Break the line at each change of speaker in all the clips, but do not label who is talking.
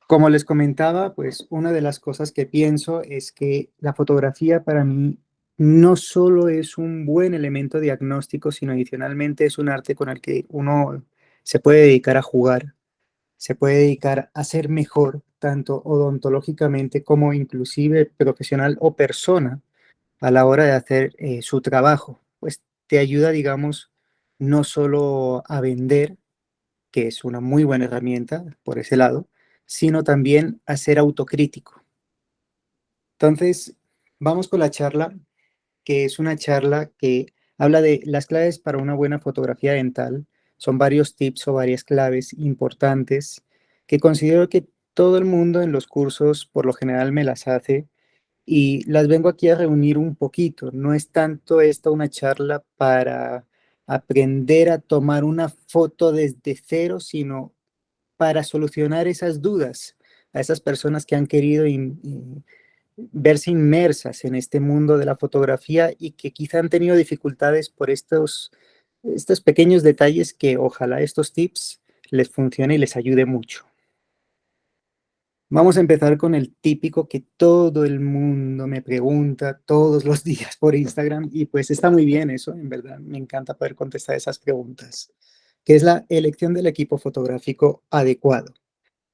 Como les comentaba, pues una de las cosas que pienso es que la fotografía para mí no solo es un buen elemento diagnóstico, sino adicionalmente es un arte con el que uno se puede dedicar a jugar, se puede dedicar a ser mejor, tanto odontológicamente como inclusive profesional o persona a la hora de hacer su trabajo. Pues te ayuda, digamos, no solo a vender, que es una muy buena herramienta por ese lado, sino también a ser autocrítico. Entonces, vamos con la charla, que es una charla que habla de las claves para una buena fotografía dental. Son varios tips o varias claves importantes que considero que todo el mundo en los cursos por lo general me las hace y las vengo aquí a reunir un poquito. No es tanto esta una charla para aprender a tomar una foto desde cero, sino para solucionar esas dudas a esas personas que han querido verse inmersas en este mundo de la fotografía y que quizá han tenido dificultades por estos pequeños detalles que ojalá estos tips les funcione y les ayude mucho. Vamos a empezar con el típico que todo el mundo me pregunta todos los días por Instagram y pues está muy bien eso, en verdad, me encanta poder contestar esas preguntas, que es la elección del equipo fotográfico adecuado.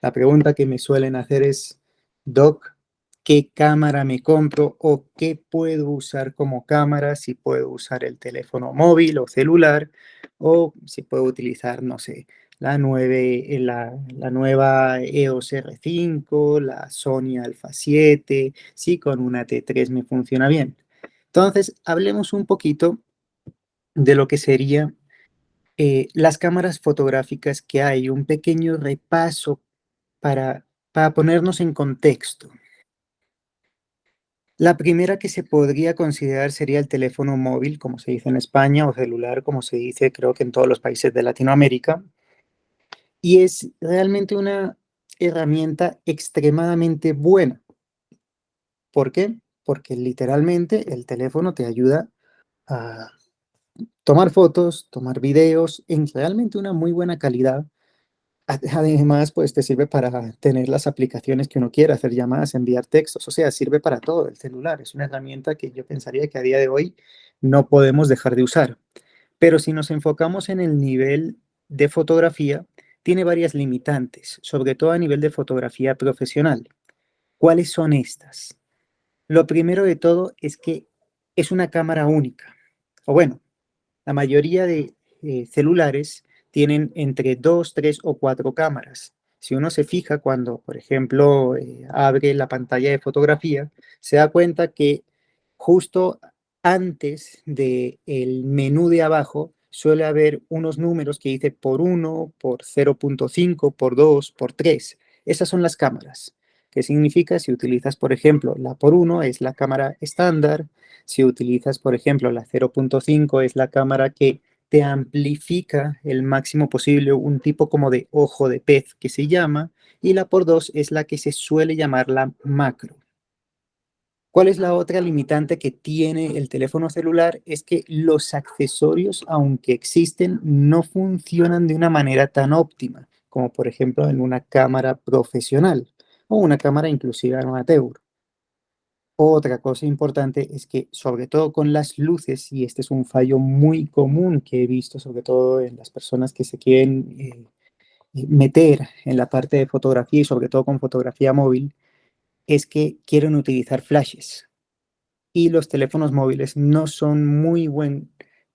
La pregunta que me suelen hacer es, Doc, ¿qué cámara me compro o qué puedo usar como cámara? Si puedo usar el teléfono móvil o celular o si puedo utilizar, no sé, la nueva EOS R5, la Sony Alpha 7, si con una T3 me funciona bien. Entonces, hablemos un poquito de lo que sería las cámaras fotográficas que hay, un pequeño repaso para ponernos en contexto. La primera que se podría considerar sería el teléfono móvil, como se dice en España, o celular, como se dice creo que en todos los países de Latinoamérica, y es realmente una herramienta extremadamente buena. ¿Por qué? Porque literalmente el teléfono te ayuda a tomar fotos, tomar videos en realmente una muy buena calidad. Además, pues te sirve para tener las aplicaciones que uno quiera, hacer llamadas, enviar textos, o sea, sirve para todo el celular. Es una herramienta que yo pensaría que a día de hoy no podemos dejar de usar. Pero si nos enfocamos en el nivel de fotografía, tiene varias limitantes, sobre todo a nivel de fotografía profesional. ¿Cuáles son estas? Lo primero de todo es que es una cámara única, o bueno, la mayoría de celulares tienen entre dos, tres o cuatro cámaras. Si uno se fija cuando, por ejemplo, abre la pantalla de fotografía, se da cuenta que justo antes del menú de abajo suele haber unos números que dice por uno, por 0.5, por 2, por 3. Esas son las cámaras. ¿Qué significa? Si utilizas, por ejemplo, la por uno es la cámara estándar, si utilizas, por ejemplo, la 0.5 es la cámara que te amplifica el máximo posible, un tipo como de ojo de pez que se llama, y la por 2 es la que se suele llamar la macro. ¿Cuál es la otra limitante que tiene el teléfono celular? Es que los accesorios, aunque existen, no funcionan de una manera tan óptima, como por ejemplo en una cámara profesional o una cámara inclusive amateur. Otra cosa importante es que, sobre todo con las luces, y este es un fallo muy común que he visto, sobre todo en las personas que se quieren meter en la parte de fotografía y sobre todo con fotografía móvil, es que quieren utilizar flashes y los teléfonos móviles no son muy buen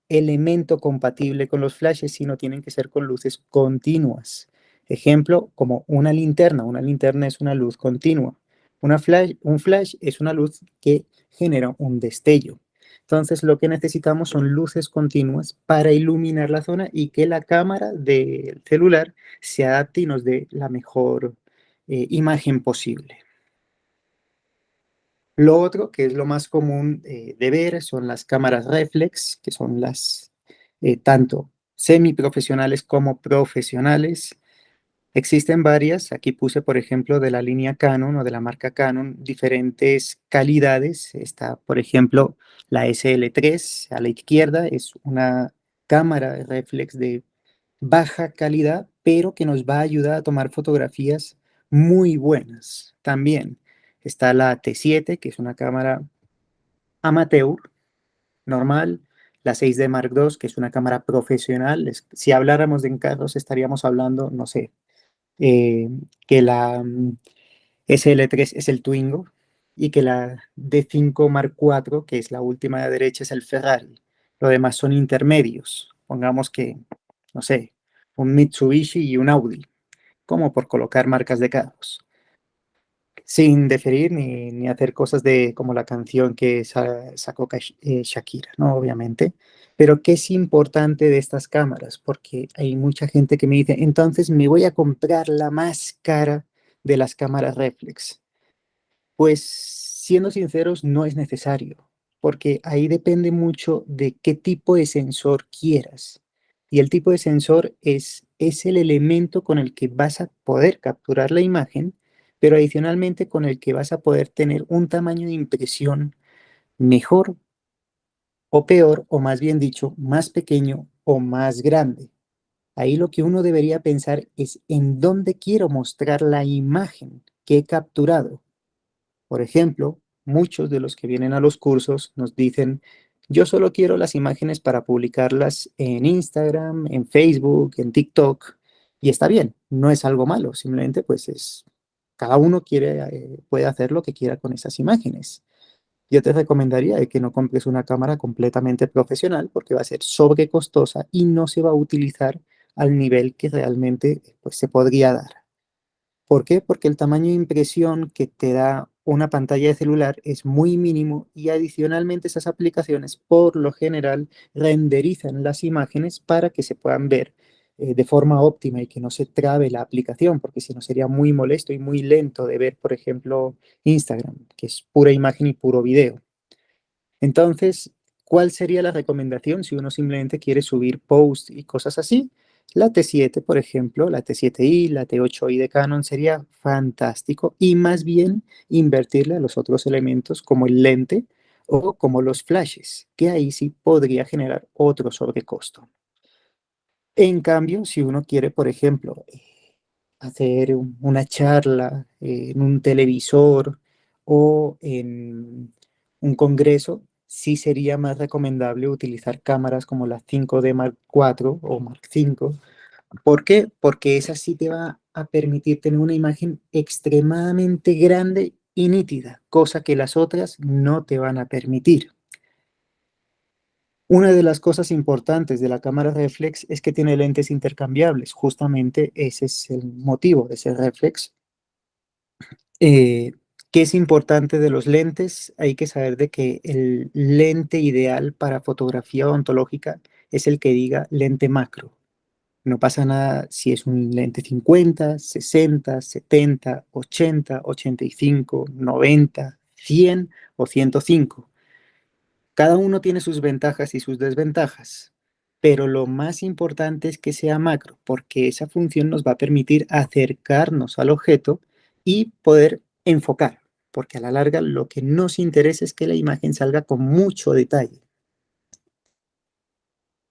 elemento compatible con los flashes, sino tienen que ser con luces continuas. Ejemplo, como una linterna. Una linterna es una luz continua. Un flash es una luz que genera un destello. Entonces, lo que necesitamos son luces continuas para iluminar la zona y que la cámara del celular se adapte y nos dé la mejor imagen posible. Lo otro, que es lo más común de ver, son las cámaras reflex, que son las tanto semiprofesionales como profesionales. Existen varias, aquí puse por ejemplo de la línea Canon o de la marca Canon diferentes calidades. Está por ejemplo la SL3 a la izquierda, es una cámara reflex de baja calidad, pero que nos va a ayudar a tomar fotografías muy buenas también. Está la T7, que es una cámara amateur, normal, la 6D Mark II, que es una cámara profesional. Si habláramos de encargos, estaríamos hablando, no sé, eh, que la SL3 es el Twingo y que la D5 Mark IV, que es la última de la derecha, es el Ferrari. Lo demás son intermedios. Pongamos que, no sé, un Mitsubishi y un Audi, como por colocar marcas de carros, sin deferir ni hacer cosas de como la canción que sacó Shakira, ¿no? Obviamente. Pero ¿qué es importante de estas cámaras? Porque hay mucha gente que me dice, entonces me voy a comprar la más cara de las cámaras reflex. Pues siendo sinceros, no es necesario, porque ahí depende mucho de qué tipo de sensor quieras. Y el tipo de sensor es el elemento con el que vas a poder capturar la imagen, pero adicionalmente con el que vas a poder tener un tamaño de impresión mejor o peor, o más bien dicho, más pequeño o más grande. Ahí lo que uno debería pensar es en dónde quiero mostrar la imagen que he capturado. Por ejemplo, muchos de los que vienen a los cursos nos dicen, yo solo quiero las imágenes para publicarlas en Instagram, en Facebook, en TikTok, y está bien, no es algo malo, simplemente pues es, cada uno puede hacer lo que quiera con esas imágenes. Yo te recomendaría de que no compres una cámara completamente profesional porque va a ser sobrecostosa y no se va a utilizar al nivel que realmente pues, se podría dar. ¿Por qué? Porque el tamaño de impresión que te da una pantalla de celular es muy mínimo y adicionalmente esas aplicaciones por lo general renderizan las imágenes para que se puedan ver de forma óptima y que no se trabe la aplicación, porque si no sería muy molesto y muy lento de ver, por ejemplo, Instagram, que es pura imagen y puro video. Entonces, ¿cuál sería la recomendación si uno simplemente quiere subir posts y cosas así? La T7, por ejemplo, la T7i, la T8i de Canon sería fantástico y más bien invertirle a los otros elementos como el lente o como los flashes, que ahí sí podría generar otro sobrecosto. En cambio, si uno quiere, por ejemplo, hacer una charla en un televisor o en un congreso, sí sería más recomendable utilizar cámaras como la 5D Mark IV o Mark V. ¿Por qué? Porque esa sí te va a permitir tener una imagen extremadamente grande y nítida, cosa que las otras no te van a permitir. Una de las cosas importantes de la cámara reflex es que tiene lentes intercambiables. Justamente ese es el motivo de ser reflex. Eh, ¿Qué es importante de los lentes? Hay que saber de que el lente ideal para fotografía odontológica es el que diga lente macro. No pasa nada si es un lente 50, 60, 70, 80, 85, 90, 100 o 105. Cada uno tiene sus ventajas y sus desventajas, pero lo más importante es que sea macro, porque esa función nos va a permitir acercarnos al objeto y poder enfocar, porque a la larga lo que nos interesa es que la imagen salga con mucho detalle.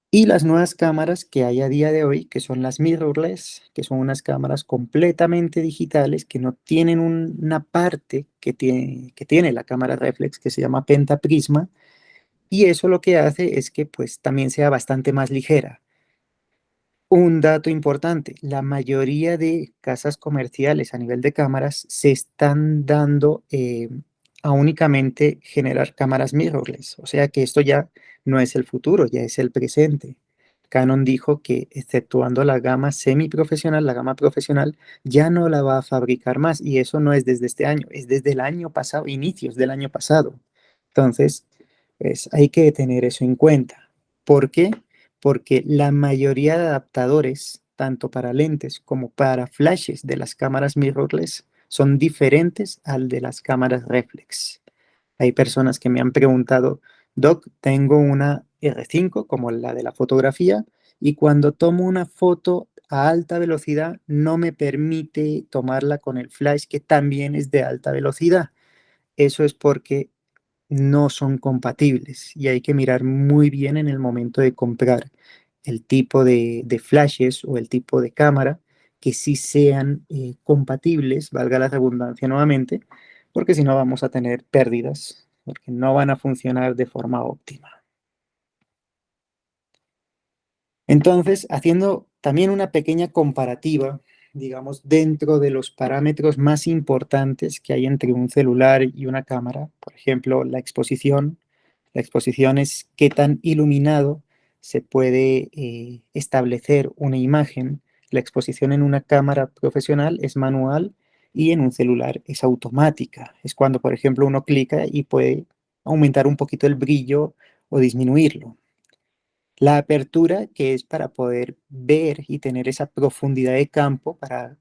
Y las nuevas cámaras que hay a día de hoy, que son las mirrorless, que son unas cámaras completamente digitales que no tienen una parte que tiene la cámara reflex que se llama pentaprisma, y eso lo que hace es que pues también sea bastante más ligera. Un dato importante, la mayoría de casas comerciales a nivel de cámaras se están dando a únicamente generar cámaras mirrorless, o sea que esto ya no es el futuro, ya es el presente. Canon dijo que exceptuando la gama semiprofesional, la gama profesional ya no la va a fabricar más y eso no es desde este año, es desde el año pasado, inicios del año pasado. Entonces, pues hay que tener eso en cuenta. ¿Por qué? Porque la mayoría de adaptadores, tanto para lentes como para flashes de las cámaras mirrorless, son diferentes al de las cámaras reflex. Hay personas que me han preguntado, Doc, tengo una R5 como la de la fotografía y cuando tomo una foto a alta velocidad no me permite tomarla con el flash que también es de alta velocidad. Eso es porque no son compatibles y hay que mirar muy bien en el momento de comprar el tipo de flashes o el tipo de cámara que sí sean compatibles, valga la redundancia nuevamente, porque si no vamos a tener pérdidas, porque no van a funcionar de forma óptima. Entonces, haciendo también una pequeña comparativa, digamos, dentro de los parámetros más importantes que hay entre un celular y una cámara, por ejemplo, la exposición. La exposición es qué tan iluminado se puede establecer una imagen. La exposición en una cámara profesional es manual y en un celular es automática. Es cuando, por ejemplo, uno clica y puede aumentar un poquito el brillo o disminuirlo. La apertura, que es para poder ver y tener esa profundidad de campo, para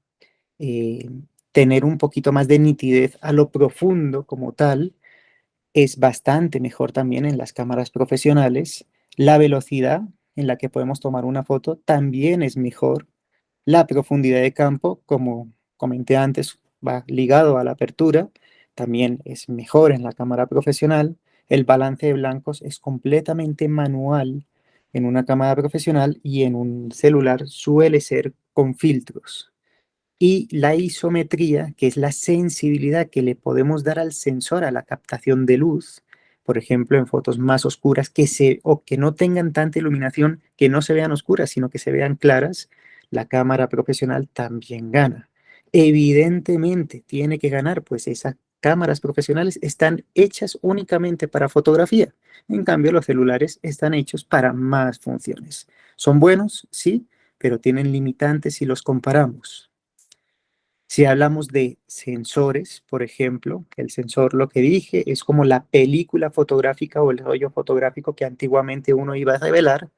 eh, tener un poquito más de nitidez a lo profundo como tal, es bastante mejor también en las cámaras profesionales. La velocidad en la que podemos tomar una foto también es mejor. La profundidad de campo, como comenté antes, va ligado a la apertura, también es mejor en la cámara profesional. El balance de blancos es completamente manual en una cámara profesional y en un celular suele ser con filtros. Y la isometría, que es la sensibilidad que le podemos dar al sensor a la captación de luz, por ejemplo, en fotos más oscuras o que no tengan tanta iluminación, que no se vean oscuras, sino que se vean claras, la cámara profesional también gana. Evidentemente tiene que ganar, pues esas cámaras profesionales están hechas únicamente para fotografía. En cambio, los celulares están hechos para más funciones. ¿Son buenos? Sí, pero tienen limitantes si los comparamos. Si hablamos de sensores, por ejemplo, el sensor, lo que dije, es como la película fotográfica o el rollo fotográfico que antiguamente uno iba a revelar.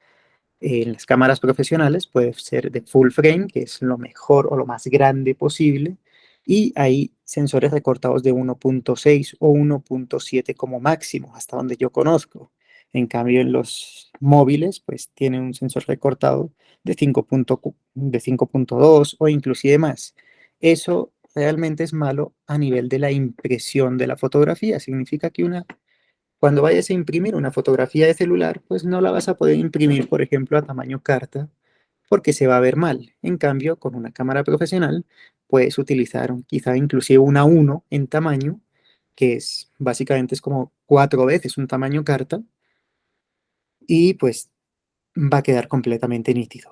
En las cámaras profesionales puede ser de full frame, que es lo mejor o lo más grande posible, y hay sensores recortados de 1.6 o 1.7 como máximo, hasta donde yo conozco. En cambio, en los móviles, pues tienen un sensor recortado de 5.2 o inclusive más. Eso realmente es malo a nivel de la impresión de la fotografía. Significa que cuando vayas a imprimir una fotografía de celular, pues no la vas a poder imprimir, por ejemplo, a tamaño carta, porque se va a ver mal. En cambio, con una cámara profesional, puedes utilizar quizá inclusive una 1 en tamaño, que es básicamente es como 4 veces un tamaño carta, y pues va a quedar completamente nítido.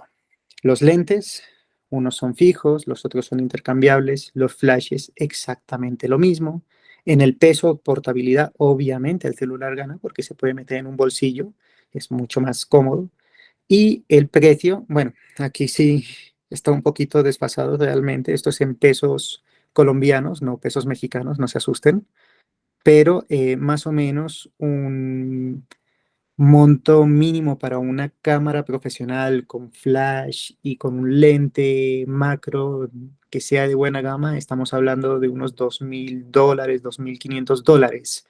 Los lentes, unos son fijos, los otros son intercambiables, los flashes exactamente lo mismo. En el peso, portabilidad, obviamente el celular gana porque se puede meter en un bolsillo, es mucho más cómodo. Y el precio, bueno, aquí sí está un poquito desfasado realmente, esto es en pesos colombianos, no pesos mexicanos, no se asusten, pero más o menos un monto mínimo para una cámara profesional con flash y con un lente macro que sea de buena gama, estamos hablando de unos $2.000, $2.500.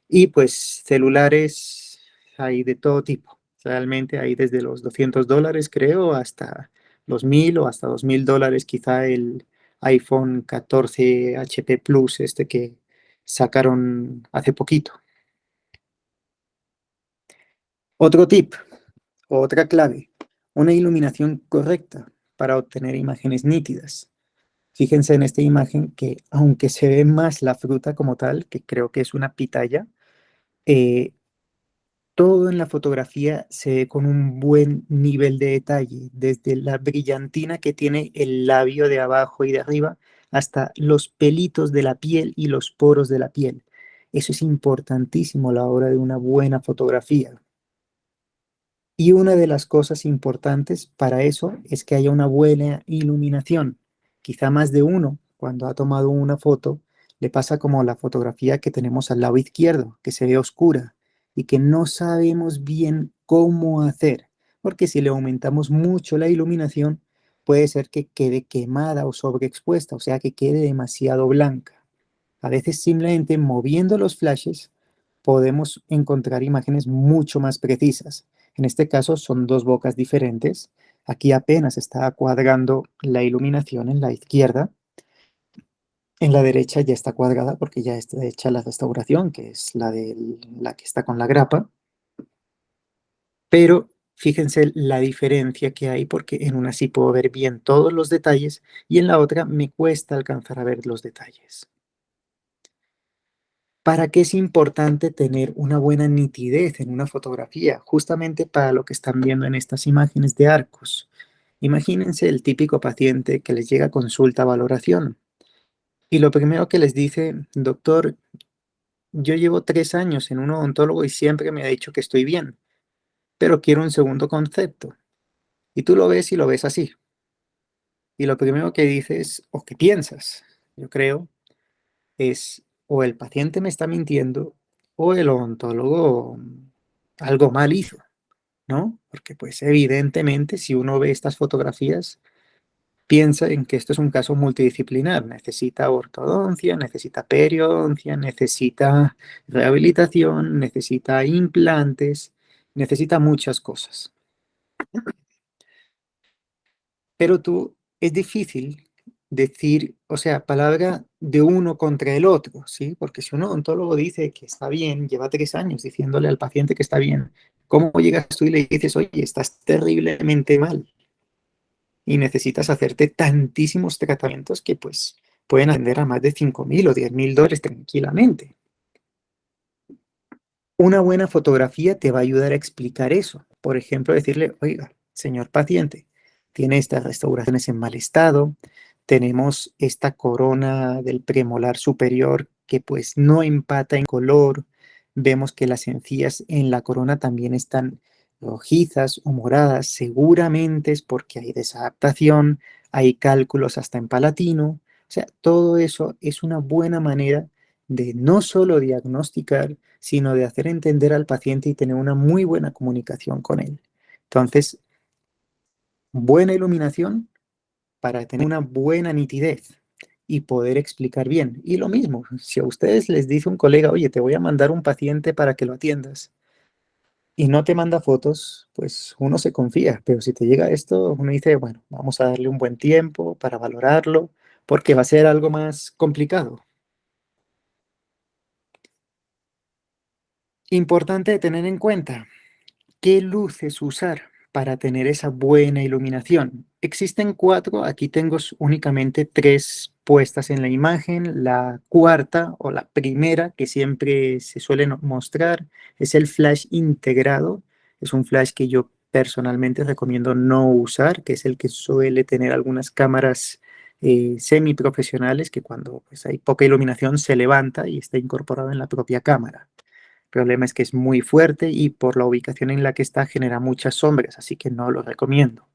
Y pues celulares hay de todo tipo. Realmente hay desde los $200, creo, hasta los 1.000 o hasta $2.000, quizá el iPhone 14 HP Plus, este que sacaron hace poquito. Otro tip, otra clave, una iluminación correcta para obtener imágenes nítidas. Fíjense en esta imagen que aunque se ve más la fruta como tal, que creo que es una pitaya, eh, todo en la fotografía se ve con un buen nivel de detalle, desde la brillantina que tiene el labio de abajo y de arriba hasta los pelitos de la piel y los poros de la piel. Eso es importantísimo a la hora de una buena fotografía. Y una de las cosas importantes para eso es que haya una buena iluminación. Quizá más de uno, cuando ha tomado una foto, le pasa como la fotografía que tenemos al lado izquierdo, que se ve oscura y que no sabemos bien cómo hacer, porque si le aumentamos mucho la iluminación, puede ser que quede quemada o sobreexpuesta, o sea, que quede demasiado blanca. A veces simplemente moviendo los flashes podemos encontrar imágenes mucho más precisas. En este caso son dos bocas diferentes. Aquí apenas está cuadrando la iluminación en la izquierda. En la derecha ya está cuadrada porque ya está hecha la restauración, que es la que está con la grapa. Pero Fíjense la diferencia que hay, porque en una sí puedo ver bien todos los detalles y en la otra me cuesta alcanzar a ver los detalles. ¿Para qué es importante tener una buena nitidez en una fotografía? Justamente para lo que están viendo en estas imágenes de arcos. Imagínense el típico paciente que les llega a consulta valoración y lo primero que les dice, doctor, yo llevo 3 años en un odontólogo y siempre me ha dicho que estoy bien, pero quiero un segundo concepto. Y tú lo ves y lo ves así. Y lo primero que dices o que piensas, yo creo, es o el paciente me está mintiendo o el odontólogo algo mal hizo, ¿no? Porque pues evidentemente si uno ve estas fotografías, piensa en que esto es un caso multidisciplinar, necesita ortodoncia, necesita periodoncia, necesita rehabilitación, necesita implantes, necesita muchas cosas. Pero tú es difícil decir, o sea, palabra de uno contra el otro, ¿sí? Porque si un odontólogo dice que está bien, lleva 3 años diciéndole al paciente que está bien, ¿cómo llegas tú y le dices, oye, estás terriblemente mal y necesitas hacerte tantísimos tratamientos que pues pueden ascender a más de 5.000 o 10.000 dólares tranquilamente? Una buena fotografía te va a ayudar a explicar eso. Por ejemplo, decirle, oiga, señor paciente, tiene estas restauraciones en mal estado, tenemos esta corona del premolar superior que pues no empata en color, vemos que las encías en la corona también están rojizas o moradas, seguramente es porque hay desadaptación, hay cálculos hasta en palatino, o sea, todo eso es una buena manera de no solo diagnosticar, sino de hacer entender al paciente y tener una muy buena comunicación con él. Entonces, buena iluminación para tener una buena nitidez y poder explicar bien. Y lo mismo, si a ustedes les dice un colega, oye, te voy a mandar un paciente para que lo atiendas y no te manda fotos, pues uno se confía, pero si te llega esto, uno dice, bueno, vamos a darle un buen tiempo para valorarlo, porque va a ser algo más complicado. Importante tener en cuenta, ¿qué luces usar para tener esa buena iluminación? Existen 4, aquí tengo únicamente 3 puestas en la imagen. La cuarta o la primera que siempre se suele mostrar es el flash integrado. Es un flash que yo personalmente recomiendo no usar, que es el que suele tener algunas cámaras semiprofesionales que cuando pues, hay poca iluminación se levanta y está incorporado en la propia cámara. El problema es que es muy fuerte y por la ubicación en la que está genera muchas sombras, así que no lo recomiendo.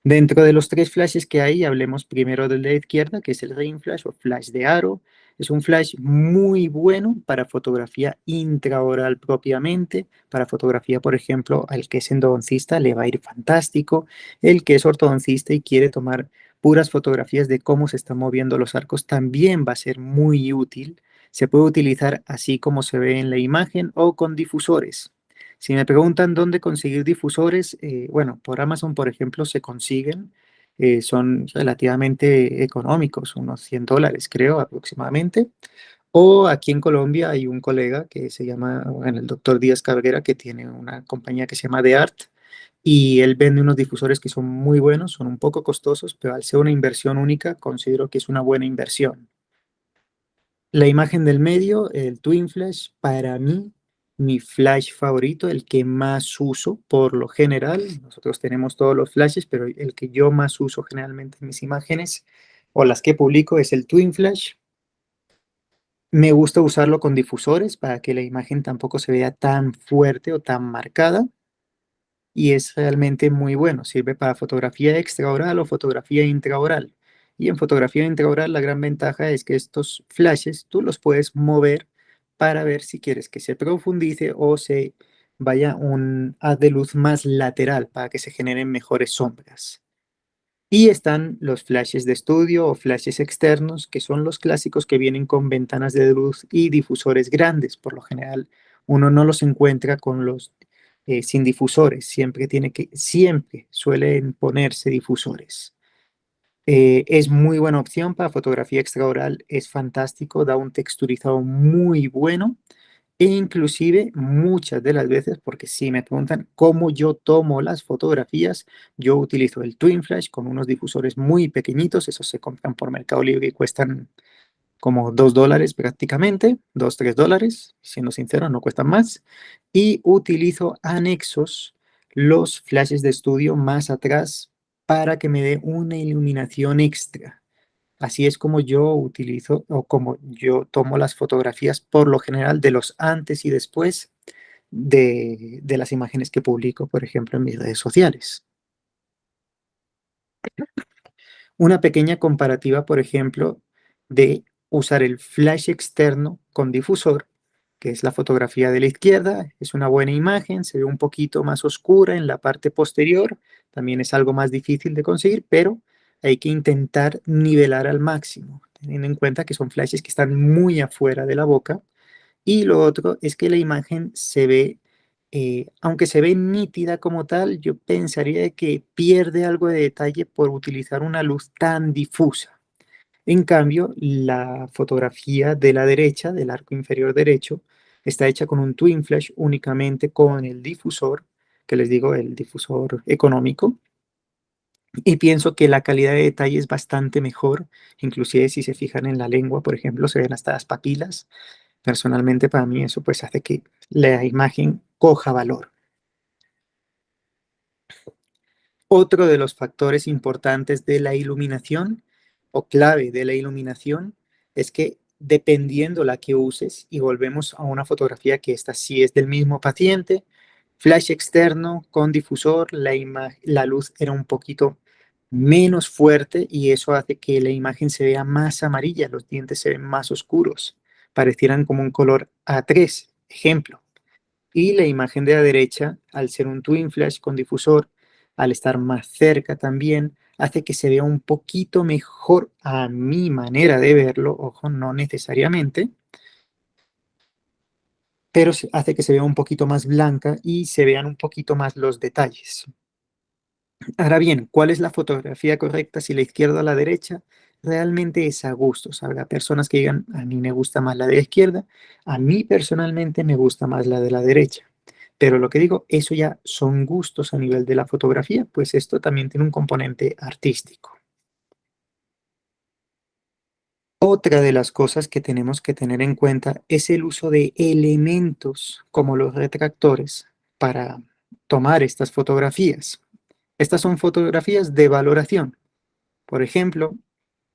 Dentro de los 3 flashes que hay, hablemos primero del de la izquierda, que es el Ring Flash o Flash de aro. Es un flash muy bueno para fotografía intraoral propiamente. Para fotografía, por ejemplo, al que es endodoncista le va a ir fantástico. El que es ortodoncista y quiere tomar puras fotografías de cómo se están moviendo los arcos también va a ser muy útil. Se puede utilizar así como se ve en la imagen o con difusores. Si me preguntan dónde conseguir difusores, bueno, por Amazon, por ejemplo, se consiguen, son relativamente económicos, unos 100 dólares, creo, aproximadamente. O aquí en Colombia hay un colega que se llama, bueno, el doctor Díaz Cabrera, que tiene una compañía que se llama The Art, y él vende unos difusores que son muy buenos, son un poco costosos, pero al ser una inversión única, considero que es una buena inversión. La imagen del medio, el Twin Flash, para mí, mi flash favorito, el que más uso por lo general, nosotros tenemos todos los flashes, pero el que yo más uso generalmente en mis imágenes o las que publico es el Twin Flash. Me gusta usarlo con difusores para que la imagen tampoco se vea tan fuerte o tan marcada y es realmente muy bueno. Sirve para fotografía extraoral o fotografía intraoral. Y en fotografía intraoral la gran ventaja es que estos flashes tú los puedes mover para ver si quieres que se profundice o se vaya un haz de luz más lateral para que se generen mejores sombras. Y están los flashes de estudio o flashes externos, que son los clásicos que vienen con ventanas de luz y difusores grandes. Por lo general, uno no los encuentra con los sin difusores. Siempre suelen ponerse difusores. Es muy buena opción para fotografía extraoral, es fantástico, da un texturizado muy bueno E inclusive muchas de las veces, porque si me preguntan cómo yo tomo las fotografías, yo utilizo el Twin Flash con unos difusores muy pequeñitos, esos se compran por Mercado Libre y cuestan como $2 prácticamente, 2 $3, siendo sincero, no cuestan más. Y utilizo anexos los flashes de estudio más atrás para que me dé una iluminación extra. Así es como yo utilizo o como yo tomo las fotografías por lo general de los antes y después de las imágenes que publico, por ejemplo, en mis redes sociales. Una pequeña comparativa, por ejemplo, de usar el flash externo con difusor, que es la fotografía de la izquierda, es una buena imagen, se ve un poquito más oscura en la parte posterior, también es algo más difícil de conseguir, pero hay que intentar nivelar al máximo, teniendo en cuenta que son flashes que están muy afuera de la boca. Y lo otro es que la imagen se ve, aunque se ve nítida como tal, yo pensaría de que pierde algo de detalle por utilizar una luz tan difusa. En cambio, la fotografía de la derecha, del arco inferior derecho, está hecha con un twin flash únicamente con el difusor, que les digo, el difusor económico, y pienso que la calidad de detalle es bastante mejor, inclusive si se fijan en la lengua, por ejemplo, se ven hasta las papilas. Personalmente, para mí eso, pues, hace que la imagen coja valor. Otro de los factores importantes de la iluminación, o clave de la iluminación, es que dependiendo la que uses, y volvemos a una fotografía que esta sí es del mismo paciente, flash externo con difusor, la luz era un poquito menos fuerte y eso hace que la imagen se vea más amarilla, los dientes se ven más oscuros, parecieran como un color A3, ejemplo. Y la imagen de la derecha, al ser un twin flash con difusor, al estar más cerca también, hace que se vea un poquito mejor a mi manera de verlo, ojo, no necesariamente, pero hace que se vea un poquito más blanca y se vean un poquito más los detalles. Ahora bien, ¿cuál es la fotografía correcta? Si la izquierda o la derecha, realmente es a gustos. Habrá personas que digan, a mí me gusta más la de la izquierda, a mí personalmente me gusta más la de la derecha. Pero lo que digo, eso ya son gustos a nivel de la fotografía, pues esto también tiene un componente artístico. Otra de las cosas que tenemos que tener en cuenta es el uso de elementos como los retractores para tomar estas fotografías. Estas son fotografías de valoración. Por ejemplo,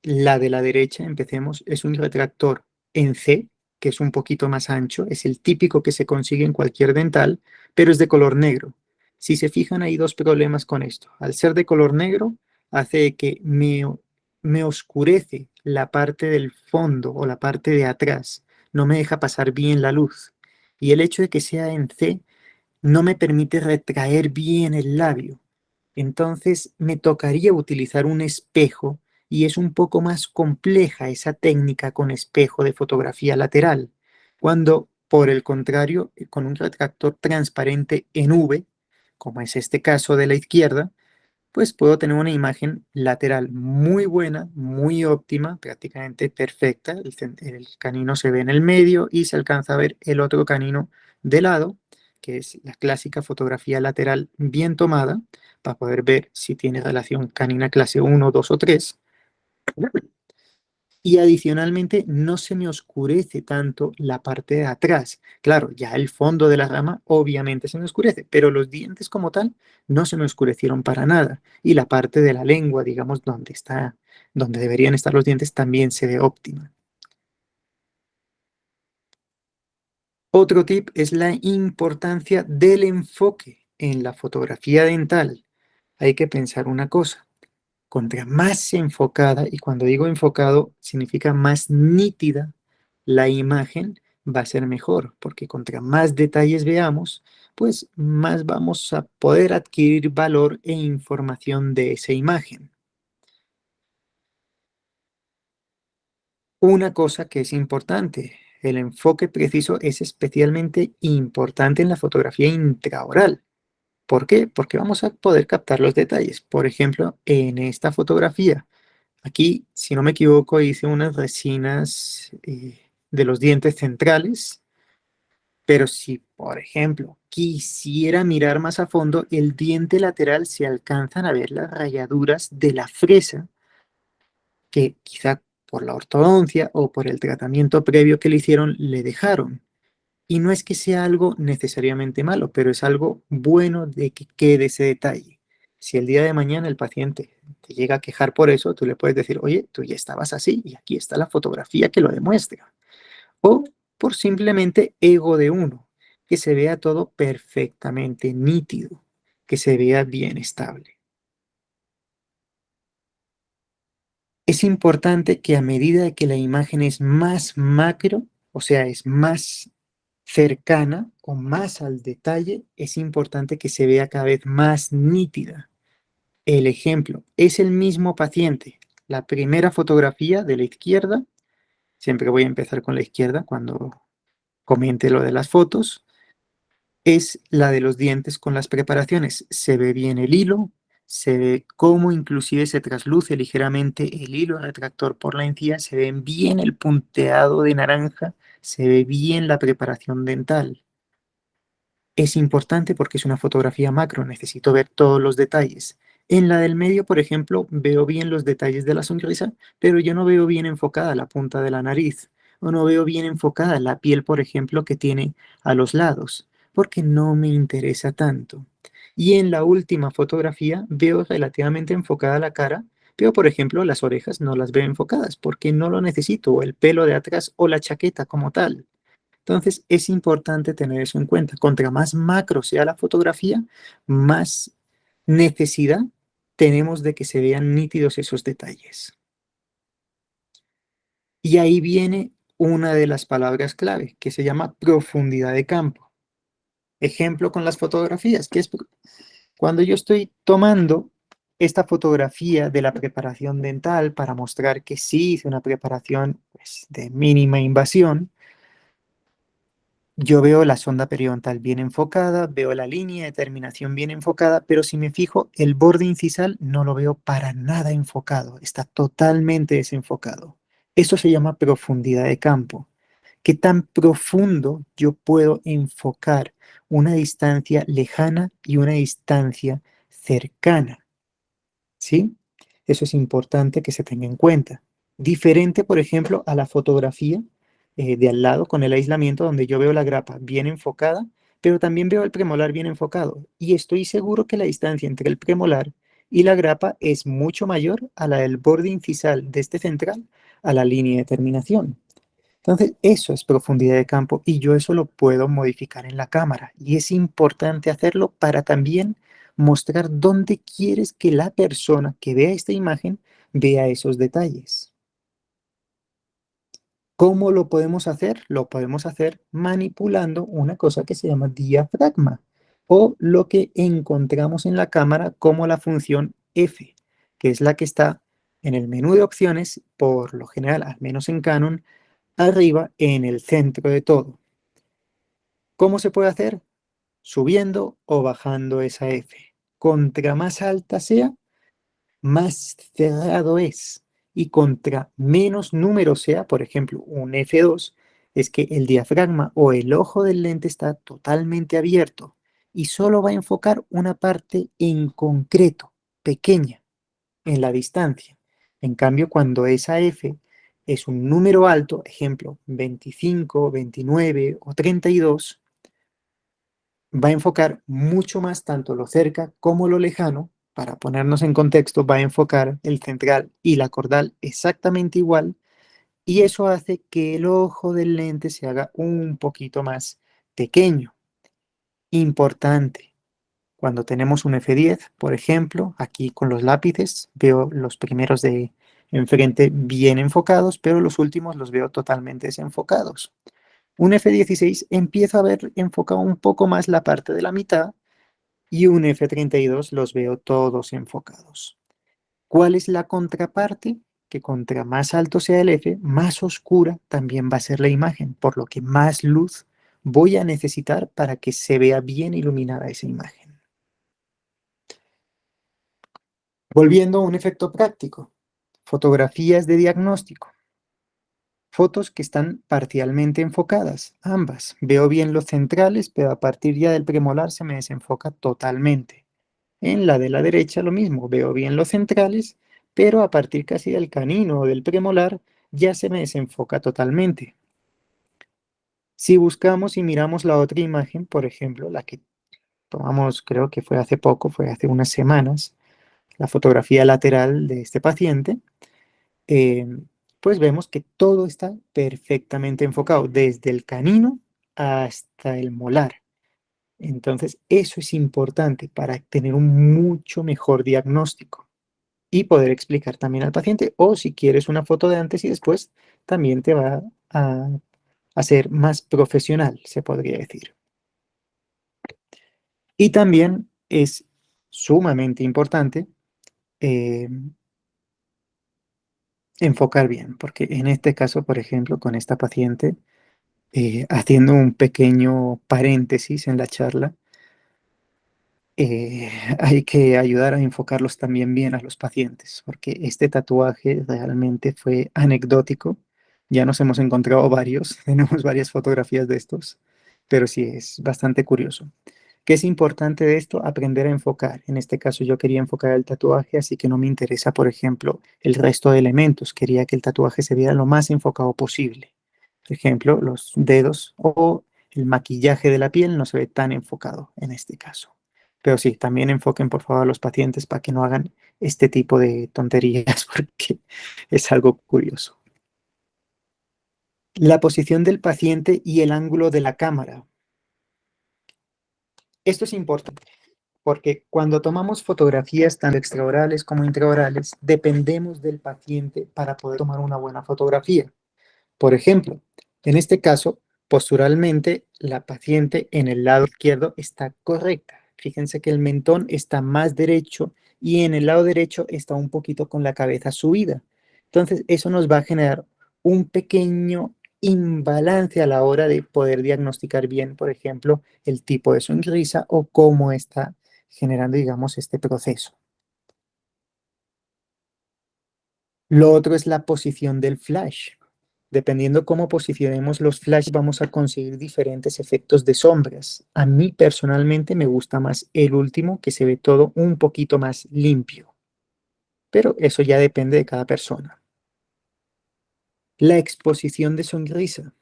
la de la derecha, empecemos, es un retractor en C, que es un poquito más ancho, es el típico que se consigue en cualquier dental, pero es de color negro. Si se fijan, hay dos problemas con esto. Al ser de color negro, hace que me oscurece la parte del fondo o la parte de atrás, no me deja pasar bien la luz. Y el hecho de que sea en C no me permite retraer bien el labio. Entonces me tocaría utilizar un espejo y es un poco más compleja esa técnica con espejo de fotografía lateral, cuando por el contrario, con un retractor transparente en V, como es este caso de la izquierda, pues puedo tener una imagen lateral muy buena, muy óptima, prácticamente perfecta. El canino se ve en el medio y se alcanza a ver el otro canino de lado, que es la clásica fotografía lateral bien tomada, para poder ver si tiene relación canina clase 1, 2 o 3. Y adicionalmente no se me oscurece tanto la parte de atrás. Claro, ya el fondo de la rama obviamente se me oscurece, pero los dientes como tal no se me oscurecieron para nada. Y la parte de la lengua, digamos, donde deberían estar los dientes, también se ve óptima. Otro tip es la importancia del enfoque en la fotografía dental. Hay que pensar una cosa. Contra más enfocada, y cuando digo enfocado significa más nítida la imagen, va a ser mejor, porque contra más detalles veamos, pues más vamos a poder adquirir valor e información de esa imagen. Una cosa que es importante, el enfoque preciso es especialmente importante en la fotografía intraoral. ¿Por qué? Porque vamos a poder captar los detalles. Por ejemplo, en esta fotografía, aquí, si no me equivoco, hice unas resinas de los dientes centrales Pero si, por ejemplo, quisiera mirar más a fondo, el diente lateral se alcanzan a ver las rayaduras de la fresa que quizá por la ortodoncia o por el tratamiento previo que le hicieron le dejaron. Y no es que sea algo necesariamente malo, pero es algo bueno de que quede ese detalle. Si el día de mañana el paciente te llega a quejar por eso, tú le puedes decir, oye, tú ya estabas así y aquí está la fotografía que lo demuestra. O por simplemente ego de uno, que se vea todo perfectamente nítido, que se vea bien estable. Es importante que a medida que la imagen es más macro, o sea, es más cercana o más al detalle, es importante que se vea cada vez más nítida. El ejemplo, es el mismo paciente. La primera fotografía de la izquierda, siempre voy a empezar con la izquierda cuando comente lo de las fotos, es la de los dientes con las preparaciones. Se ve bien el hilo, se ve cómo inclusive se trasluce ligeramente el hilo retractor por la encía, se ve bien el punteado de naranja, se ve bien la preparación dental. Es importante porque es una fotografía macro, necesito ver todos los detalles. En la del medio, por ejemplo, veo bien los detalles de la sonrisa, pero yo no veo bien enfocada la punta de la nariz, o no veo bien enfocada la piel, por ejemplo, que tiene a los lados, porque no me interesa tanto. Y en la última fotografía veo relativamente enfocada la cara, pero por ejemplo las orejas no las veo enfocadas porque no lo necesito, o el pelo de atrás o la chaqueta como tal. Entonces, es importante tener eso en cuenta. Contra más macro sea la fotografía, más necesidad tenemos de que se vean nítidos esos detalles. Y ahí viene una de las palabras clave, que se llama profundidad de campo. Ejemplo con las fotografías, que es cuando yo estoy tomando esta fotografía de la preparación dental para mostrar que sí hice una preparación pues, de mínima invasión. Yo veo la sonda periodontal bien enfocada, veo la línea de terminación bien enfocada, pero si me fijo, el borde incisal no lo veo para nada enfocado, está totalmente desenfocado. Eso se llama profundidad de campo. ¿Qué tan profundo yo puedo enfocar una distancia lejana y una distancia cercana? ¿Sí? Eso es importante que se tenga en cuenta. Diferente, por ejemplo, a la fotografía de al lado con el aislamiento donde yo veo la grapa bien enfocada, pero también veo el premolar bien enfocado. Y estoy seguro que la distancia entre el premolar y la grapa es mucho mayor a la del borde incisal de este central a la línea de terminación. Entonces, eso es profundidad de campo y yo eso lo puedo modificar en la cámara. Y es importante hacerlo para también mostrar dónde quieres que la persona que vea esta imagen vea esos detalles. ¿Cómo lo podemos hacer? Lo podemos hacer manipulando una cosa que se llama diafragma o lo que encontramos en la cámara como la función F, que es la que está en el menú de opciones, por lo general, al menos en Canon, arriba en el centro de todo. ¿Cómo se puede hacer? Subiendo o bajando esa F. Contra más alta sea, más cerrado es. Y contra menos número sea, por ejemplo, un F2, es que el diafragma o el ojo del lente está totalmente abierto y solo va a enfocar una parte en concreto, pequeña, en la distancia. En cambio, cuando esa F es un número alto, ejemplo 25, 29 o 32, va a enfocar mucho más tanto lo cerca como lo lejano. Para ponernos en contexto, va a enfocar el central y la cordal exactamente igual y eso hace que el ojo del lente se haga un poquito más pequeño. Importante. Cuando tenemos un F10, por ejemplo, aquí con los lápices, veo los primeros de enfrente bien enfocados, pero los últimos los veo totalmente desenfocados. Un F16 empiezo a ver enfocado un poco más la parte de la mitad y un F32 los veo todos enfocados. ¿Cuál es la contraparte? Que contra más alto sea el F, más oscura también va a ser la imagen, por lo que más luz voy a necesitar para que se vea bien iluminada esa imagen. Volviendo a un efecto práctico, fotografías de diagnóstico. Fotos que están parcialmente enfocadas, ambas. Veo bien los centrales, pero a partir ya del premolar se me desenfoca totalmente. En la de la derecha lo mismo, veo bien los centrales, pero a partir casi del canino o del premolar ya se me desenfoca totalmente. Si buscamos y miramos la otra imagen, por ejemplo, la que tomamos, creo que fue hace poco, fue hace unas semanas, la fotografía lateral de este paciente, eh, pues vemos que todo está perfectamente enfocado, desde el canino hasta el molar. Entonces, eso es importante para tener un mucho mejor diagnóstico y poder explicar también al paciente, o si quieres una foto de antes y después, también te va a hacer más profesional, se podría decir. Y también es sumamente importante eh, enfocar bien, porque en este caso, por ejemplo, con esta paciente, haciendo un pequeño paréntesis en la charla, eh, hay que ayudar a enfocarlos también bien a los pacientes, porque este tatuaje realmente fue anecdótico. Ya nos hemos encontrado varios, tenemos varias fotografías de estos, pero sí es bastante curioso. ¿Qué es importante de esto? Aprender a enfocar. En este caso yo quería enfocar el tatuaje, así que no me interesa, por ejemplo, el resto de elementos. Quería que el tatuaje se viera lo más enfocado posible. Por ejemplo, los dedos o el maquillaje de la piel no se ve tan enfocado en este caso. Pero sí, también enfoquen por favor a los pacientes para que no hagan este tipo de tonterías porque es algo curioso. La posición del paciente y el ángulo de la cámara. Esto es importante porque cuando tomamos fotografías tanto extraorales como intraorales, dependemos del paciente para poder tomar una buena fotografía. Por ejemplo, en este caso, posturalmente, la paciente en el lado izquierdo está correcta. Fíjense que el mentón está más derecho y en el lado derecho está un poquito con la cabeza subida. Entonces, eso nos va a generar un pequeño imbalance a la hora de poder diagnosticar bien, por ejemplo, el tipo de sonrisa o cómo está generando, digamos, este proceso. Lo otro es la posición del flash. Dependiendo cómo posicionemos los flash, vamos a conseguir diferentes efectos de sombras. A mí personalmente me gusta más el último, que se ve todo un poquito más limpio, pero eso ya depende de cada persona. La exposición de sonrisa.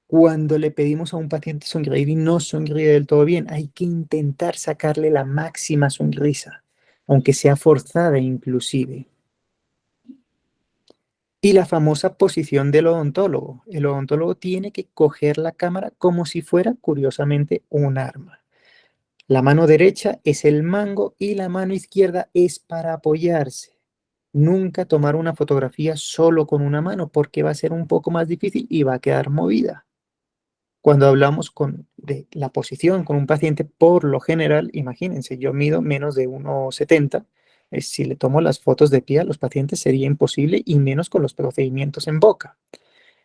Cuando le pedimos a un paciente sonreír y no sonríe del todo bien, hay que intentar sacarle la máxima sonrisa, aunque sea forzada inclusive. Y la famosa posición del odontólogo. El odontólogo tiene que coger la cámara como si fuera, curiosamente, un arma. La mano derecha es el mango y la mano izquierda es para apoyarse. Nunca tomar una fotografía solo con una mano porque va a ser un poco más difícil y va a quedar movida. Cuando hablamos de la posición con un paciente, por lo general, imagínense, yo mido menos de 1,70. Si le tomo las fotos de pie a los pacientes sería imposible y menos con los procedimientos en boca.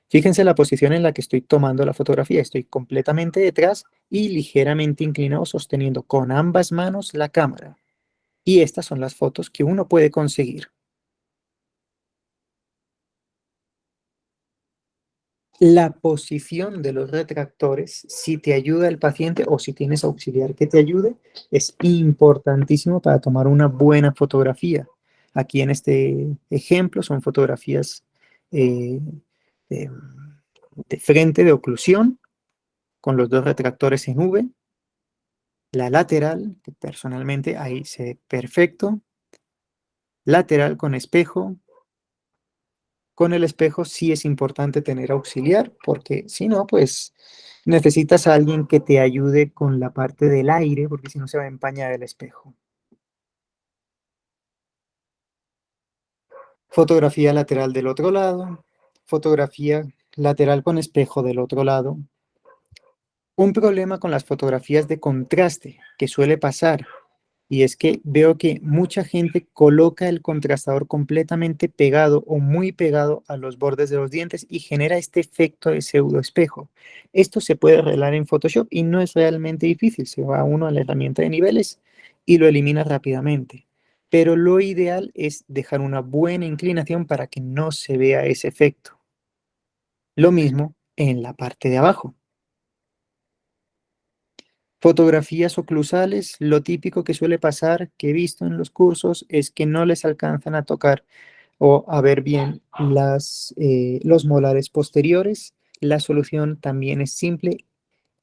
Fíjense la posición en la que estoy tomando la fotografía. Estoy completamente detrás y ligeramente inclinado sosteniendo con ambas manos la cámara. Y estas son las fotos que uno puede conseguir. La posición de los retractores, si te ayuda el paciente o si tienes auxiliar que te ayude, es importantísimo para tomar una buena fotografía. Aquí en este ejemplo son fotografías eh, de, de frente, de oclusión, con los dos retractores en V. La lateral, que personalmente ahí se ve perfecto. Lateral con espejo. Con el espejo sí es importante tener auxiliar, porque si no, pues necesitas a alguien que te ayude con la parte del aire, porque si no se va a empañar el espejo. Fotografía lateral del otro lado, fotografía lateral con espejo del otro lado. Un problema con las fotografías de contraste que suele pasar, y es que veo que mucha gente coloca el contrastador completamente pegado o muy pegado a los bordes de los dientes y genera este efecto de pseudo espejo. Esto se puede arreglar en Photoshop y no es realmente difícil. Se va uno a la herramienta de niveles y lo elimina rápidamente. Pero lo ideal es dejar una buena inclinación para que no se vea ese efecto. Lo mismo en la parte de abajo. Fotografías oclusales, lo típico que suele pasar, que he visto en los cursos, es que no les alcanzan a tocar o a ver bien los molares posteriores. La solución también es simple.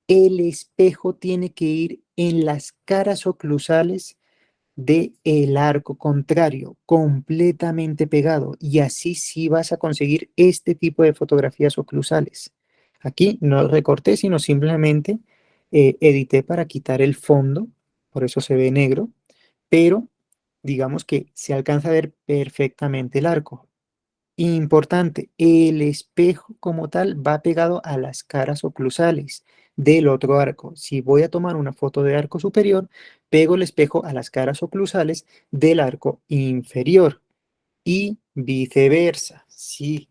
El espejo tiene que ir en las caras oclusales de el arco contrario, completamente pegado, y así sí vas a conseguir este tipo de fotografías oclusales. Aquí no recorté, sino simplemente edité para quitar el fondo, por eso se ve negro, pero digamos que se alcanza a ver perfectamente el arco. Importante, el espejo como tal va pegado a las caras oclusales del otro arco. Si voy a tomar una foto de arco superior, pego el espejo a las caras oclusales del arco inferior y viceversa. Si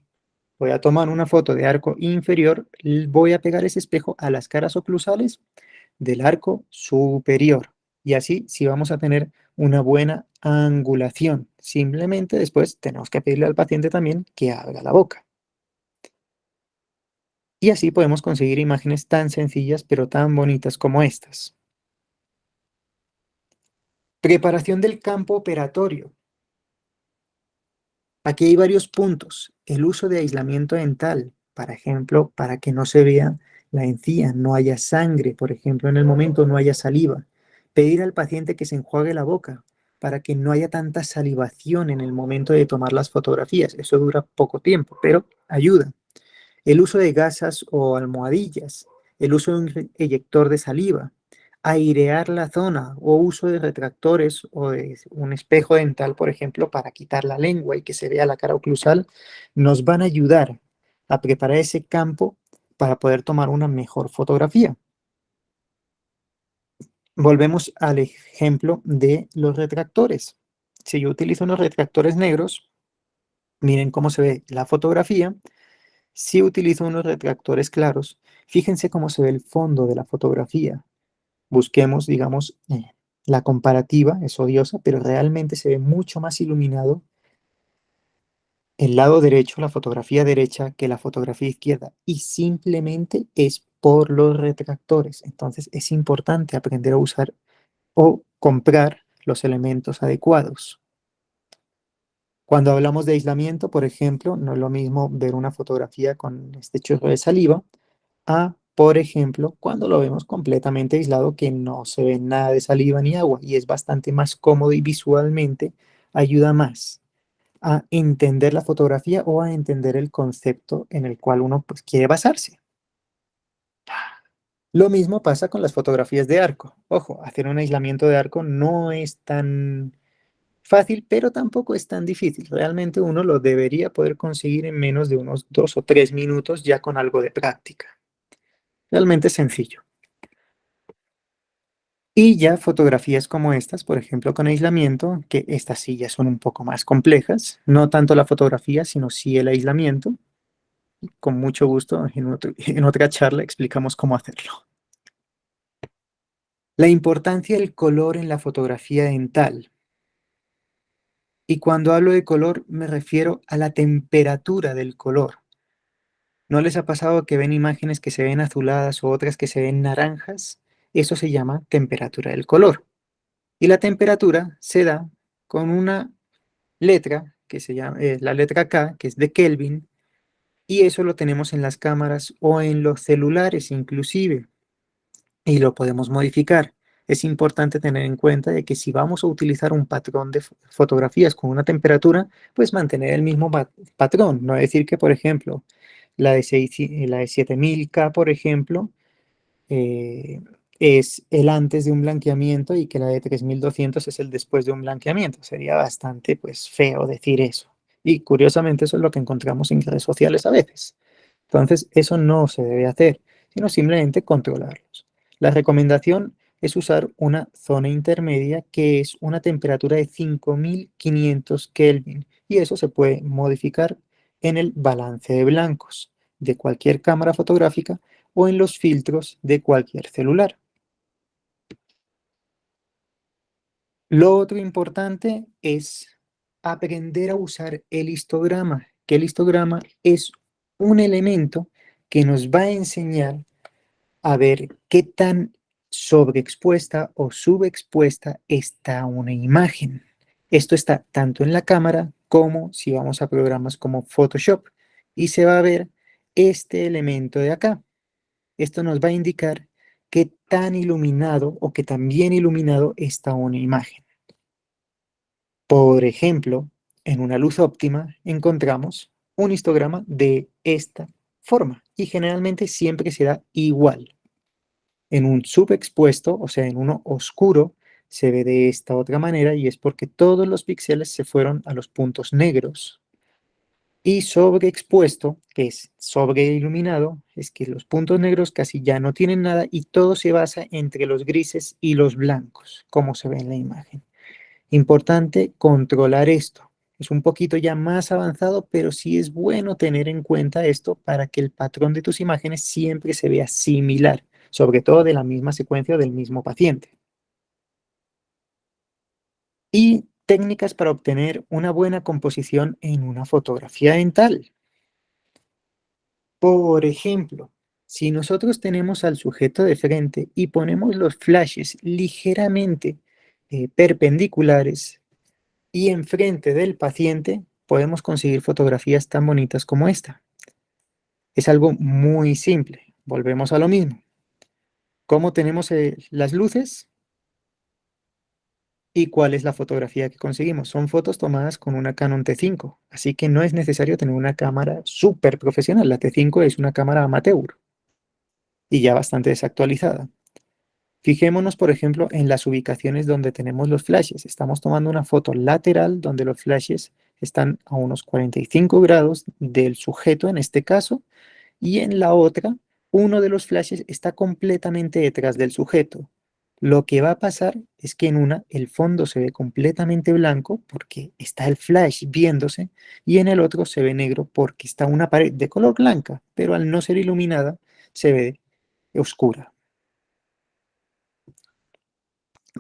voy a tomar una foto de arco inferior, voy a pegar ese espejo a las caras oclusales del arco superior. Y así sí vamos a tener una buena angulación. Simplemente después tenemos que pedirle al paciente también que abra la boca. Y así podemos conseguir imágenes tan sencillas pero tan bonitas como estas. Preparación del campo operatorio. Aquí hay varios puntos. El uso de aislamiento dental, por ejemplo, para que no se vea la encía, no haya sangre, por ejemplo, en el momento no haya saliva. Pedir al paciente que se enjuague la boca para que no haya tanta salivación en el momento de tomar las fotografías. Eso dura poco tiempo, pero ayuda. El uso de gasas o almohadillas, el uso de un eyector de saliva, airear la zona o uso de retractores o de un espejo dental, por ejemplo, para quitar la lengua y que se vea la cara oclusal, nos van a ayudar a preparar ese campo para poder tomar una mejor fotografía. Volvemos al ejemplo de los retractores. Si yo utilizo unos retractores negros, miren cómo se ve la fotografía. Si utilizo unos retractores claros, fíjense cómo se ve el fondo de la fotografía. Busquemos, digamos, la comparativa, es odiosa, pero realmente se ve mucho más iluminado el lado derecho, la fotografía derecha, que la fotografía izquierda. Y simplemente es por los retractores. Entonces es importante aprender a usar o comprar los elementos adecuados. Cuando hablamos de aislamiento, por ejemplo, no es lo mismo ver una fotografía con este chorro de saliva a, por ejemplo, cuando lo vemos completamente aislado, que no se ve nada de saliva ni agua y es bastante más cómodo y visualmente ayuda más a entender la fotografía o a entender el concepto en el cual uno pues, quiere basarse. Lo mismo pasa con las fotografías de arco. Ojo, hacer un aislamiento de arco no es tan fácil, pero tampoco es tan difícil. Realmente uno lo debería poder conseguir en menos de unos 2 o 3 minutos ya con algo de práctica. Realmente es sencillo. Y ya fotografías como estas, por ejemplo, con aislamiento, que estas sí ya son un poco más complejas, no tanto la fotografía, sino sí el aislamiento. Con mucho gusto, en otra charla explicamos cómo hacerlo. La importancia del color en la fotografía dental. Y cuando hablo de color, me refiero a la temperatura del color. ¿No les ha pasado que ven imágenes que se ven azuladas o otras que se ven naranjas? Eso se llama temperatura del color. Y la temperatura se da con una letra que se llama la letra K, que es de Kelvin, y eso lo tenemos en las cámaras o en los celulares inclusive, y lo podemos modificar. Es importante tener en cuenta de que si vamos a utilizar un patrón de fotografías con una temperatura, pues mantener el mismo patrón. No decir que, por ejemplo, la de 7000K, por ejemplo, eh, es el antes de un blanqueamiento y que la de 3200 es el después de un blanqueamiento. Sería bastante pues feo decir eso. Y curiosamente eso es lo que encontramos en redes sociales a veces. Entonces eso no se debe hacer, sino simplemente controlarlos. La recomendación es usar una zona intermedia que es una temperatura de 5500 Kelvin y eso se puede modificar en el balance de blancos de cualquier cámara fotográfica o en los filtros de cualquier celular. Lo otro importante es aprender a usar el histograma, que el histograma es un elemento que nos va a enseñar a ver qué tan sobreexpuesta o subexpuesta está una imagen. Esto está tanto en la cámara como si vamos a programas como Photoshop y se va a ver este elemento de acá. Esto nos va a indicar qué tan iluminado o qué tan bien iluminado está una imagen. Por ejemplo, en una luz óptima encontramos un histograma de esta forma y generalmente siempre será igual. En un subexpuesto, o sea, en uno oscuro, se ve de esta otra manera y es porque todos los píxeles se fueron a los puntos negros. Y sobreexpuesto, que es sobreiluminado, es que los puntos negros casi ya no tienen nada y todo se basa entre los grises y los blancos, como se ve en la imagen. Importante controlar esto. Es un poquito ya más avanzado, pero sí es bueno tener en cuenta esto para que el patrón de tus imágenes siempre se vea similar, sobre todo de la misma secuencia o del mismo paciente. Y técnicas para obtener una buena composición en una fotografía dental. Por ejemplo, si nosotros tenemos al sujeto de frente y ponemos los flashes ligeramente perpendiculares y enfrente del paciente, podemos conseguir fotografías tan bonitas como esta. Es algo muy simple. Volvemos a lo mismo. ¿Cómo tenemos las luces? ¿Y cuál es la fotografía que conseguimos? Son fotos tomadas con una Canon T5, así que no es necesario tener una cámara súper profesional. La T5 es una cámara amateur y ya bastante desactualizada. Fijémonos, por ejemplo, en las ubicaciones donde tenemos los flashes. Estamos tomando una foto lateral donde los flashes están a unos 45 grados del sujeto en este caso, y en la otra, uno de los flashes está completamente detrás del sujeto. Lo que va a pasar es que en una el fondo se ve completamente blanco porque está el flash viéndose y en el otro se ve negro porque está una pared de color blanca, pero al no ser iluminada se ve oscura.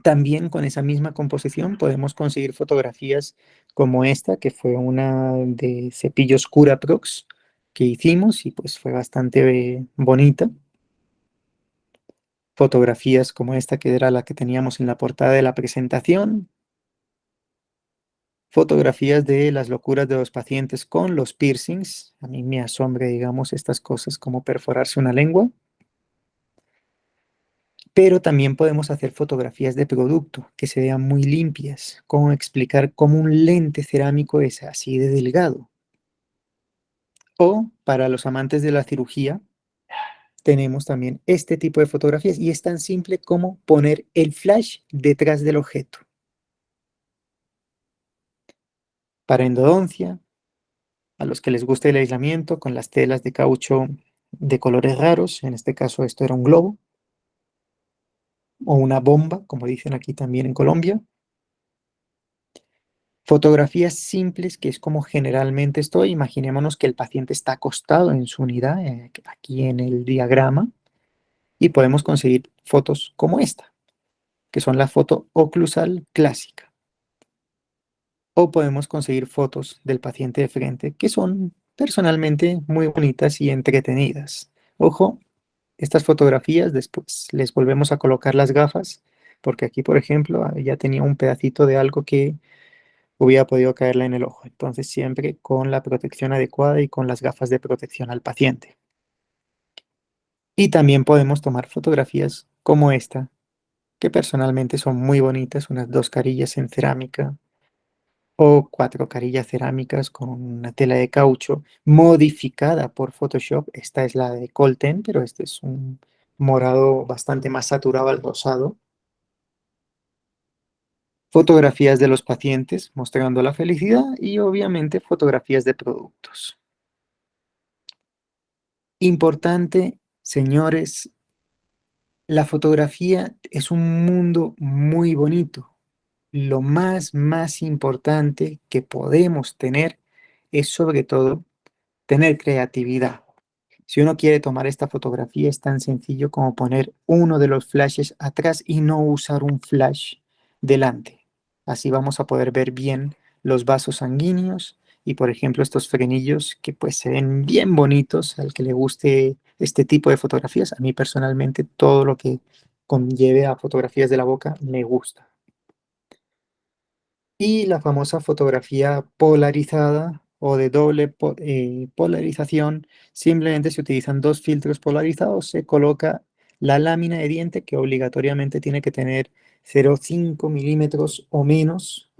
También con esa misma composición podemos conseguir fotografías como esta, que fue una de cepillos Curaprox que hicimos y pues fue bastante bonita. Fotografías como esta que era la que teníamos en la portada de la presentación. Fotografías de las locuras de los pacientes con los piercings. A mí me asombra, digamos, estas cosas como perforarse una lengua. Pero también podemos hacer fotografías de producto que se vean muy limpias, como explicar cómo un lente cerámico es así de delgado. O para los amantes de la cirugía, tenemos también este tipo de fotografías y es tan simple como poner el flash detrás del objeto. Para endodoncia, a los que les gusta el aislamiento con las telas de caucho de colores raros, en este caso esto era un globo, o una bomba, como dicen aquí también en Colombia. Fotografías simples, que es como generalmente estoy. Imaginémonos que el paciente está acostado en su unidad, aquí en el diagrama, y podemos conseguir fotos como esta, que son la foto oclusal clásica. O podemos conseguir fotos del paciente de frente, que son personalmente muy bonitas y entretenidas. Ojo, estas fotografías después les volvemos a colocar las gafas, porque aquí, por ejemplo, ya tenía un pedacito de algo que hubiera podido caerle en el ojo. Entonces, siempre con la protección adecuada y con las gafas de protección al paciente. Y también podemos tomar fotografías como esta, que personalmente son muy bonitas, unas 2 carillas en cerámica o 4 carillas cerámicas con una tela de caucho modificada por Photoshop. Esta es la de Colten, pero este es un morado bastante más saturado al rosado. Fotografías de los pacientes mostrando la felicidad y obviamente fotografías de productos. Importante, señores, la fotografía es un mundo muy bonito. Lo más importante que podemos tener es sobre todo tener creatividad. Si uno quiere tomar esta fotografía es tan sencillo como poner uno de los flashes atrás y no usar un flash delante. Así vamos a poder ver bien los vasos sanguíneos y por ejemplo estos frenillos que pues se ven bien bonitos al que le guste este tipo de fotografías. A mí personalmente todo lo que conlleve a fotografías de la boca me gusta. Y la famosa fotografía polarizada o de doble polarización, simplemente se utilizan dos filtros polarizados, se coloca la lámina de diente que obligatoriamente tiene que tener 0,5 milímetros o menos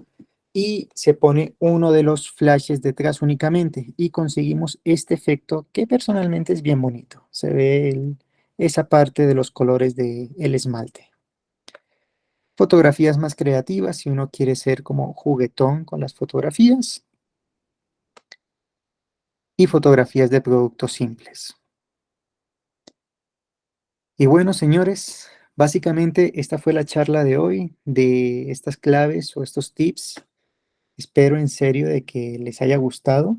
y se pone uno de los flashes detrás únicamente y conseguimos este efecto que personalmente es bien bonito. Se ve esa parte de los colores del esmalte. Fotografías más creativas, si uno quiere ser como juguetón con las fotografías, y fotografías de productos simples. Y bueno, señores, básicamente esta fue la charla de hoy de estas claves o estos tips. Espero en serio de que les haya gustado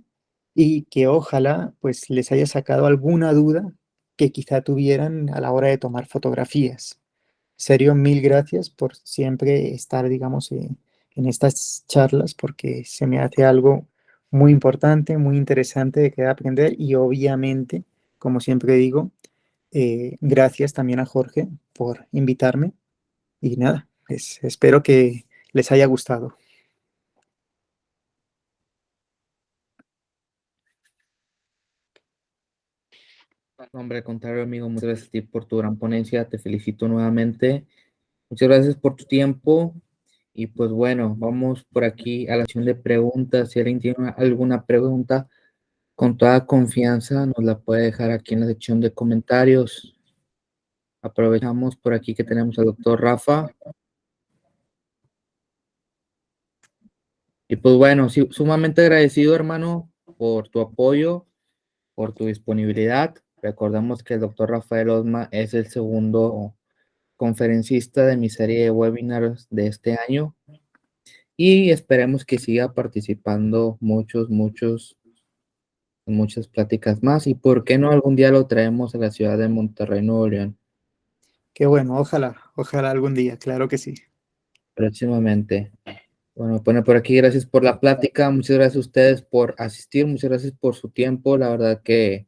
y que ojalá pues les haya sacado alguna duda que quizá tuvieran a la hora de tomar fotografías. Serio, mil gracias por siempre estar, digamos, en estas charlas, porque se me hace algo muy importante, muy interesante de que aprender y obviamente, como siempre digo, gracias también a Jorge por invitarme y nada, pues, espero que les haya gustado.
No, hombre, al contrario, amigo, muchas gracias a ti por tu gran ponencia, te felicito nuevamente. Muchas gracias por tu tiempo. Y pues bueno, vamos por aquí a la sección de preguntas. Si alguien tiene alguna pregunta, con toda confianza nos la puede dejar aquí en la sección de comentarios. Aprovechamos por aquí que tenemos al doctor Rafa. Y pues bueno, sí, sumamente agradecido, hermano, por tu apoyo, por tu disponibilidad. Recordamos que el doctor Rafael Osma es el segundo conferencista de mi serie de webinars de este año y esperemos que siga participando muchas pláticas más y por qué no algún día lo traemos a la ciudad de Monterrey, Nuevo León,
Qué bueno, ojalá algún día, claro que sí.
próximamente. Bueno, pone por aquí, gracias por la plática, muchas gracias a ustedes por asistir, muchas gracias por su tiempo, la verdad que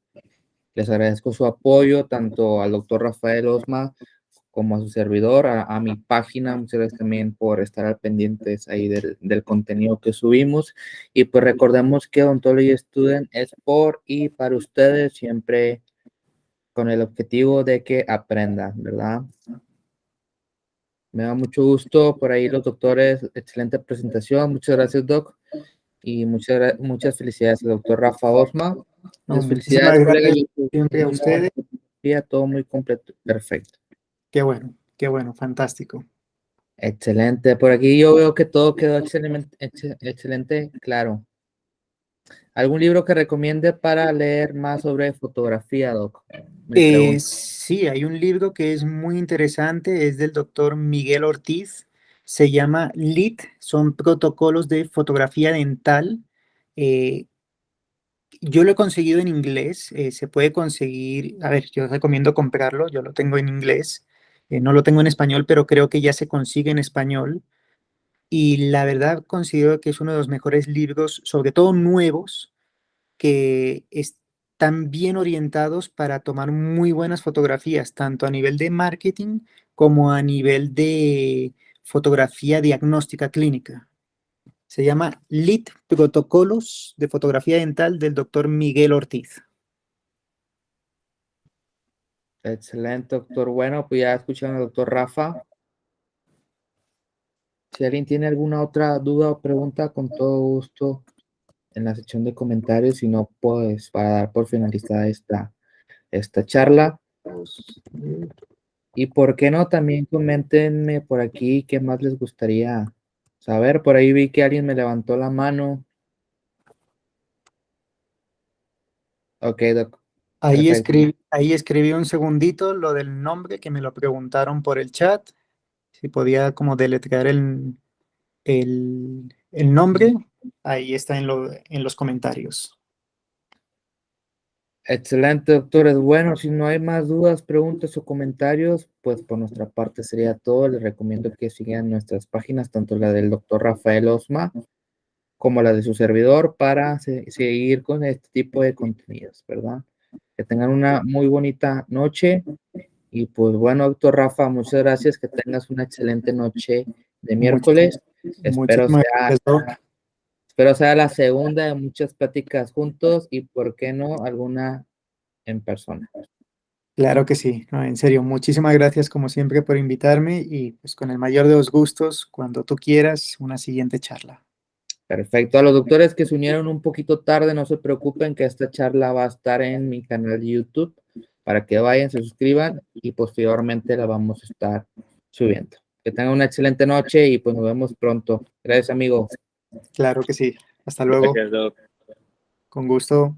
les agradezco su apoyo, tanto al doctor Rafael Osma como a su servidor, a mi página. Muchas gracias también por estar al pendientes ahí del contenido que subimos. Y pues recordemos que Odontology Student es por y para ustedes, siempre con el objetivo de que aprendan, ¿verdad? Me da mucho gusto por ahí los doctores, excelente presentación. Muchas gracias, Doc. Y muchas felicidades al doctor Rafa Osma.
No,
Muchas felicidades,
muchísimas
colega.
gracias siempre a
Muy buena
ustedes.
fotografía, todo muy completo. Perfecto.
Qué bueno, fantástico.
Excelente. Por aquí yo veo que todo quedó excelente, claro. ¿Algún libro que recomiende para leer más sobre fotografía, Doc? Me pregunto.
Sí, hay un libro que es muy interesante, es del doctor Miguel Ortiz, se llama LIT, son protocolos de fotografía dental. Eh, yo lo he conseguido en inglés, se puede conseguir, a ver, yo recomiendo comprarlo, yo lo tengo en inglés, no lo tengo en español, pero creo que ya se consigue en español. Y la verdad considero que es uno de los mejores libros, sobre todo nuevos, que están bien orientados para tomar muy buenas fotografías, tanto a nivel de marketing como a nivel de fotografía diagnóstica clínica. Se llama LIT Protocolos de Fotografía Dental del doctor Miguel Ortiz.
Excelente, doctor. Bueno, pues ya escucharon al doctor Rafa. Si alguien tiene alguna otra duda o pregunta, con todo gusto en la sección de comentarios. Si no, pues para dar por finalizada esta charla. Y por qué no, también coméntenme por aquí qué más les gustaría saber. Por ahí vi que alguien me levantó la mano. Ok, doc. Perfecto.
Ahí escribí un segundito lo del nombre que me lo preguntaron por el chat, si podía como deletrear el nombre, ahí está en los comentarios.
Excelente, doctores. Bueno, si no hay más dudas, preguntas o comentarios, pues por nuestra parte sería todo. Les recomiendo que sigan nuestras páginas, tanto la del doctor Rafael Osma como la de su servidor, para seguir con este tipo de contenidos, ¿verdad? Que tengan una muy bonita noche. Y pues bueno, doctor Rafa, muchas gracias. Que tengas una excelente noche de miércoles.
Muchísimas gracias, Doc.
Espero sea la segunda de muchas pláticas juntos y, ¿por qué no, alguna en persona?
Claro que sí, no, en serio, muchísimas gracias como siempre por invitarme y pues con el mayor de los gustos, cuando tú quieras, una siguiente charla.
Perfecto. A los doctores que se unieron un poquito tarde, no se preocupen, que esta charla va a estar en mi canal de YouTube para que vayan, se suscriban y posteriormente la vamos a estar subiendo. Que tengan una excelente noche y pues nos vemos pronto. Gracias, amigo.
Claro que sí. Hasta luego.
Gracias, Doc.
Con gusto.